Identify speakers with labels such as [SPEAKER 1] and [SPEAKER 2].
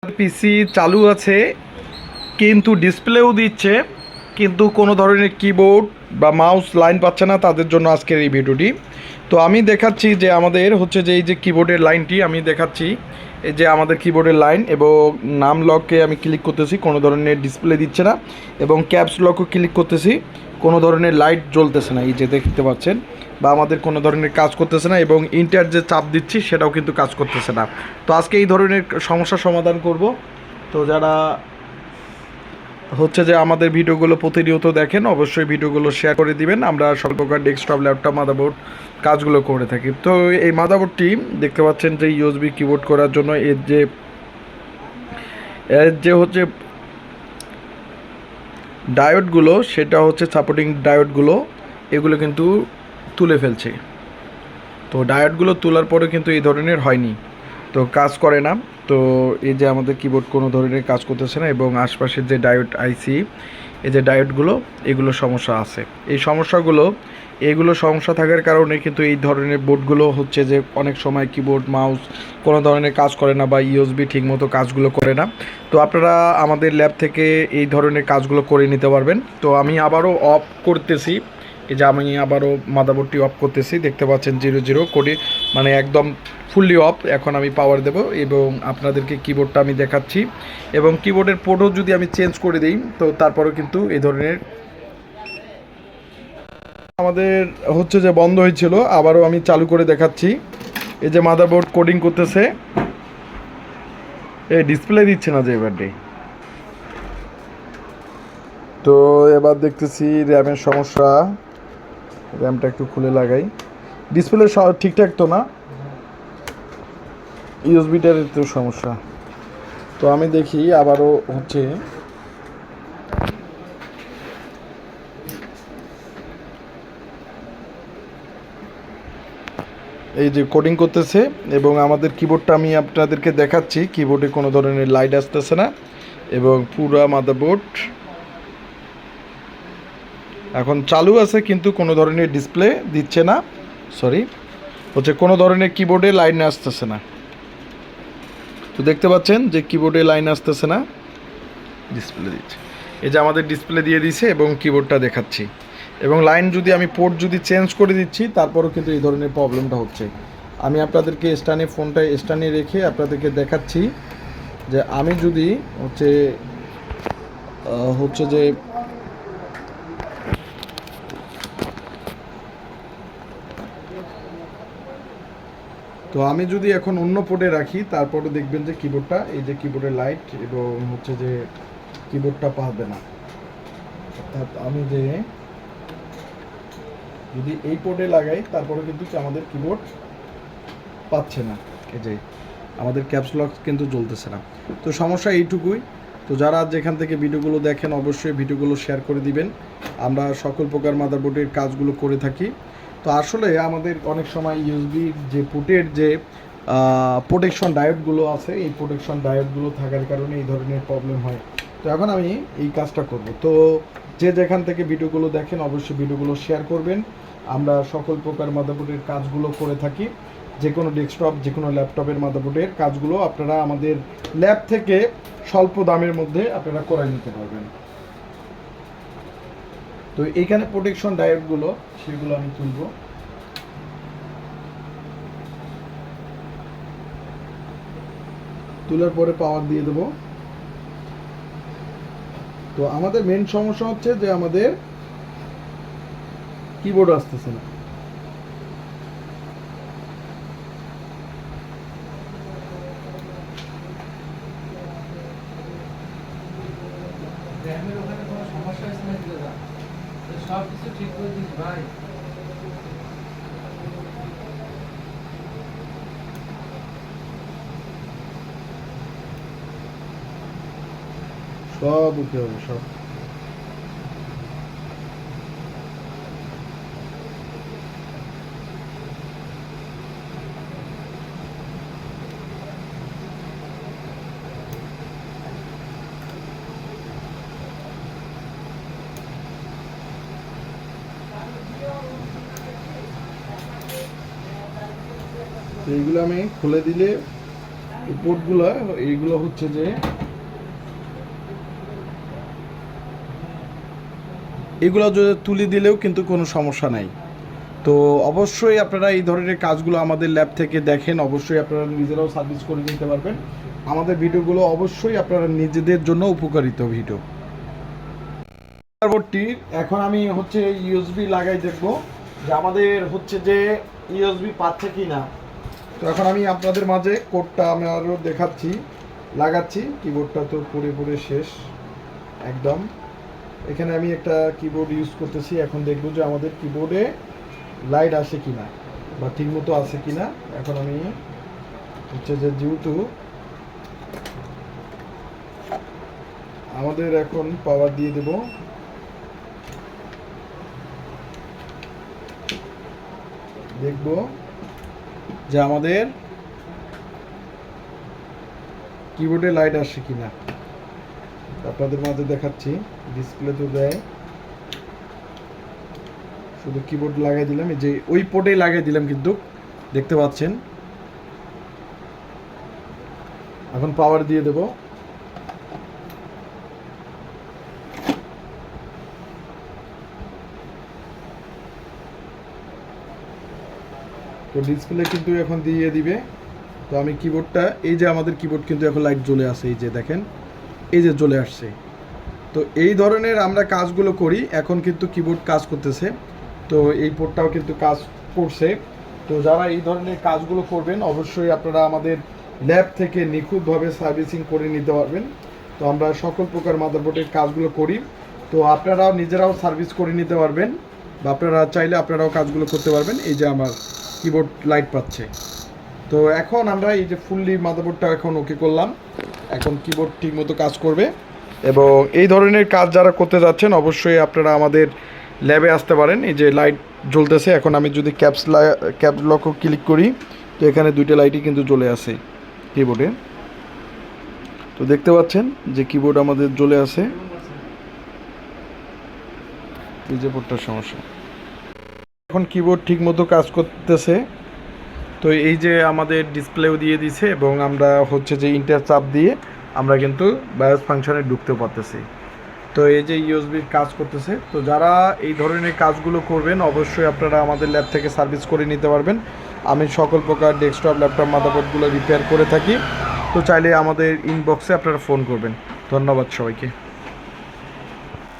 [SPEAKER 1] পিসি চালু আছে কিন্তু ডিসপ্লেও দিচ্ছে, কিন্তু কোনো ধরনের কিবোর্ড বা মাউস লাইন পাচ্ছে না। তাদের জন্য আজকের এই ভিডিওটি। তো আমি দেখাচ্ছি যে আমাদের হচ্ছে যে এই যে কিবোর্ডের লাইনটি আমি দেখাচ্ছি, এই যে আমাদের কিবোর্ডের লাইন এবং নাম লকে আমি ক্লিক করতেছি, কোনো ধরনের ডিসপ্লে দিচ্ছে না, এবং ক্যাপস লকও ক্লিক করতেছি, কোনো ধরনের লাইট জ্বলতেছে না, এই যে দেখতে পাচ্ছেন, বা আমাদের কোনো ধরনের কাজ করতেছে না, এবং ইন্টার যে চাপ দিচ্ছি সেটাও কিন্তু কাজ করতেছে না। তো আজকে এই ধরনের সমস্যার সমাধান করব। তো যারা হচ্ছে যে আমাদের ভিডিওগুলো প্রতিনিয়ত দেখেন, অবশ্যই ভিডিওগুলো শেয়ার করে দিবেন। আমরা সকল প্রকার ডেস্কটপ, ল্যাপটপ, মাদারবোর্ড কাজগুলো করে থাকি। তো এই মাদারবোর্ডটি দেখতে পাচ্ছেন যে ইউএসবি কিবোর্ড করার জন্য এর যে হচ্ছে ডায়োডগুলো, সেটা হচ্ছে সাপোর্টিং ডায়োডগুলো, এগুলো কিন্তু তুলে ফেলছে। তো ডায়োডগুলো তোলার পরে কিন্তু এই ধরনের হয়নি, তো কাজ করে না। তো এই যে আমাদের কিবোর্ড কোনো ধরনের কাজ করতেছে না, এবং আশপাশের যে ডায়োড আইসি, এই যে ডায়োডগুলো, এগুলো সমস্যা আছে। এই এগুলো সমস্যা থাকার কারণে কিন্তু এই ধরনের বোর্ডগুলো হচ্ছে যে অনেক সময় কিবোর্ড মাউস কোনো ধরনের কাজ করে না, বা ইউএসবি ঠিকমতো কাজগুলো করে না। তো আপনারা আমাদের ল্যাব থেকে এই ধরনের কাজগুলো করে নিতে পারবেন। তো আমি আবারও অফ করতেছি, এই যে আমি আবারও মাদারবোর্ডটি অফ করতেছি, দেখতে পাচ্ছেন 00 কোডে, মানে একদম ফুললি অফ। এখন আমি পাওয়ার দেব এবং আপনাদেরকে কিবোর্ডটা আমি দেখাচ্ছি, এবং কিবোর্ডের পোর্টও যদি আমি চেঞ্জ করে দিই, তো তারপরেও কিন্তু এই ধরনের আমাদের হচ্ছে যে বন্ধ হয়েছিল, আবারও আমি চালু করে দেখাচ্ছি। এই যে মাদারবোর্ড কোডিং করতেছে, এই ডিসপ্লে দিচ্ছে না যে এবারে। তো এবার দেখতেছি র্যামের সমস্যা, র্যামটা একটু খুলে লাগাই। ডিসপ্লে ঠিকঠাক তো না, ইউএসবিটার তো সমস্যা। তো আমি দেখি আবারও হচ্ছে এই যে কোডিং করতেছে, এবং আমাদের কিবোর্ডটা আমি আপনাদেরকে দেখাচ্ছি, কিবোর্ডে কোনো ধরনের লাইট আসতেছে না, এবং পুরা মাদারবোর্ড এখন চালু আছে কিন্তু কোনো ধরনের ডিসপ্লে দিচ্ছে না। সরি, হচ্ছে কোনো ধরনের কিবোর্ডে লাইন আসতেছে না। তো দেখতে পাচ্ছেন যে কিবোর্ডে লাইন আসতেছে না, ডিসপ্লে দিচ্ছে। এই যে আমাদের ডিসপ্লে দিয়ে দিছে এবং কিবোর্ডটা দেখাচ্ছি, এবং লাইন যদি আমি পোর্ট যদি চেঞ্জ করে দিচ্ছি, তারপরও কিন্তু এই ধরনের প্রবলেমটা হচ্ছে। আমি আপনাদেরকে ফোনটা স্ট্যান্ডে রেখে আপনাদেরকে দেখাচ্ছি যে আমি যদি হচ্ছে যে তো আমি যদি এখন অন্য পোর্টে রাখি, তারপরে দেখবেন যে কিবোর্ডটা, এই যে কিবোর্ডের লাইট এবং হচ্ছে যে কিবোর্ডটা পাবে না। অর্থাৎ আমি যদি এই পোর্টে লাগাই, তারপরে কিন্তু আমাদের কিবোর্ড পাচ্ছে না, এই যে আমাদের ক্যাপস লক কিন্তু জ্বলতেছে না। তো সমস্যা এইটুকুই। তো যারা যেখান থেকে ভিডিওগুলো দেখেন, অবশ্যই ভিডিওগুলো শেয়ার করে দিবেন। আমরা সকল প্রকার মাদারবোর্ডের কাজগুলো করে থাকি। তো আসলে আমাদের অনেক সময় ইউএসবির যে পোর্টের যে প্রোটেকশন ডায়োডগুলো আছে, এই প্রোটেকশন ডায়োডগুলো থাকার কারণে এই ধরনের প্রবলেম হয়। তো এখন আমি এই কাজটা করব। তো যে যেখান থেকে ভিডিওগুলো দেখেন, অবশ্যই ভিডিওগুলো শেয়ার করবেন। আমরা সকল প্রকার মাদারবোর্ডের কাজগুলো করে থাকি, যে কোনো ডেস্কটপ, যে কোনো ল্যাপটপের মাদারবোর্ডের কাজগুলো আপনারা আমাদের ল্যাব থেকে স্বল্প দামের মধ্যে আপনারা করে নিতে পারবেন। তো এইখানে প্রোটেকশন ডায়োডগুলো, সেগুলো আমি তুলব। তোলার পরে পাওয়ার দিয়ে দেব। তো আমাদের মেন সমস্যা হচ্ছে যে আমাদের কিবোর্ড আসতেছে না।
[SPEAKER 2] র্যামের ওখানে কোনো সমস্যা হয়েছে নাকি দাদা? সব কিছু ঠিক করে দিস ভাই।
[SPEAKER 1] সব উঠে হবে সব। তো এইগুলো আমি খুলে দিলে এই পোর্টগুলো এইগুলো হচ্ছে যে এগুলো যদি তুলে দিলেও কিন্তু কোনো সমস্যা নাই। তো অবশ্যই আপনারা এই ধরনের কাজগুলো আমাদের ল্যাব থেকে দেখেন, অবশ্যই আপনারা নিজেরাও সার্ভিস করে নিতে পারবেন। আমাদের ভিডিওগুলো অবশ্যই আপনারা নিজেদের জন্য উপকারিত ভিডিও। পরবর্তী এখন আমি হচ্ছে ইউএসবি লাগাই দেখব যে আমাদের হচ্ছে যে ইউএসবি পাচ্ছে কি না। তো এখন আমি আপনাদের মাঝে কোডটা আমি আরও দেখাচ্ছি, লাগাচ্ছি। কিবোর্ডটা তো পুরে পুরে শেষ একদম। এখানে আমি একটা কিবোর্ড ইউজ করতেছি। এখন দেখব যে আমাদের কিবোর্ডে লাইট আসে কিনা বা ঠিকমতো আছে কিনা। এখন আমি হচ্ছে যে যেহেতু আমাদের এখন পাওয়ার দিয়ে দেব, দেখব যে আমাদের কিবোর্ডে লাইট আসে কিনা। আপনাদের মাঝে দেখাচ্ছি, ডিসপ্লে তো দেয়, শুধু কিবোর্ড লাগাই দিলাম, এই যে ওই পোর্টেই লাগাই দিলাম, কিন্তু দেখতে পাচ্ছেন। এখন পাওয়ার দিয়ে দেব। তো ডিসপ্লে কিন্তু এখন দিয়ে দিবে। তো আমি কিবোর্ডটা, এই যে আমাদের কিবোর্ড কিন্তু এখন লাইট জ্বলে আসে, এই যে দেখেন, এই যে চলে আসছে। তো এই ধরনের আমরা কাজগুলো করি। এখন কিন্তু কিবোর্ড কাজ করতেছে, তো এই পোর্টটাও কিন্তু কাজ করছে। তো যারা এই ধরনের কাজগুলো করবেন অবশ্যই আপনারা আমাদের ল্যাব থেকে নিখুঁতভাবে সার্ভিসিং করে নিতে পারবেন। তো আমরা সকল প্রকার মাদারবোর্ডের কাজগুলো করি। তো আপনারাও নিজেরাও সার্ভিস করে নিতে পারবেন, বা আপনারা চাইলে আপনারাও কাজগুলো করতে পারবেন। এই যে আমার কিবোর্ড লাইট পাচ্ছে। তো এখন আমরা এই যে ফুললি মাদারবোর্ডটা এখন ওকে করলাম, এখন কিবোর্ড ঠিকমতো কাজ করবে। এবং এই ধরনের কাজ যারা করতে যাচ্ছেন অবশ্যই আপনারা আমাদের ল্যাবে আসতে পারেন। এই যে লাইট জ্বলতেছে, এখন আমি যদি ক্যাপস লকও ক্লিক করি তো এখানে দুইটা লাইটই কিন্তু জ্বলে আসে কিবোর্ডে। তো দেখতে পাচ্ছেন যে কিবোর্ড আমাদের জ্বলে আসে। এই যে পোর্টটার সমস্যা, এখন কিবোর্ড ঠিকমতো কাজ করতেছে। তো এই যে আমাদের ডিসপ্লেও দিয়ে দিছে, এবং আমরা হচ্ছে যে ইন্টার চাপ দিয়ে আমরা কিন্তু বায়োস ফাংশনে ঢুকতে পারতেছি। তো এই যে ইউএসবির কাজ করতেছে। তো যারা এই ধরনের কাজগুলো করবেন অবশ্যই আপনারা আমাদের ল্যাব থেকে সার্ভিস করে নিতে পারবেন। আমি সকল প্রকার ডেস্কটপ, ল্যাপটপ, মাদারবোর্ডগুলো রিপেয়ার করে থাকি। তো চাইলে আমাদের ইনবক্সে আপনারা ফোন করবেন। ধন্যবাদ সবাইকে।